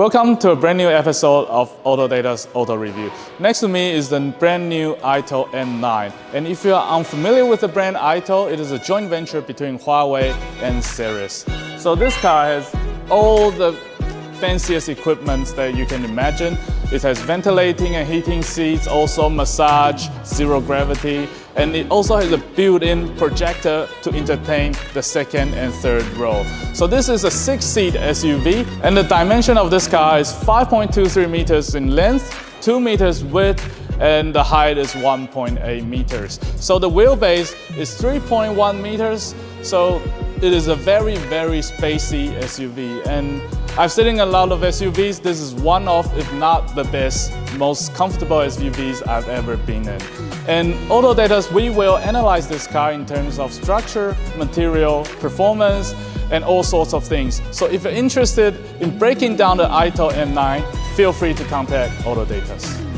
Welcome to a brand new episode of AUTODATAS Auto Review. Next to me is the brand new AITO M9. And if you are unfamiliar with the brand AITO, it is a joint venture between Huawei and Series. So this car has all the fanciest equipment that you can imagine. It has ventilating and heating seats, also massage, zero gravity, and it also has a built-in projector to entertain the second and third row. So this is a 6-seat SUV, and the dimension of this car is 5.23 meters in length, 2 meters width, and the height is 1.8 meters. So the wheelbase is 3.1 meters, so it is a very, very spacey SUV. And I've seen in a lot of SUVs, this is one of, if not the best, most comfortable SUVs I've ever been in. And AUTODATAS, we will analyze this car in terms of structure, material, performance, and all sorts of things. So if you're interested in breaking down the AITO M9, feel free to contact AUTODATAS.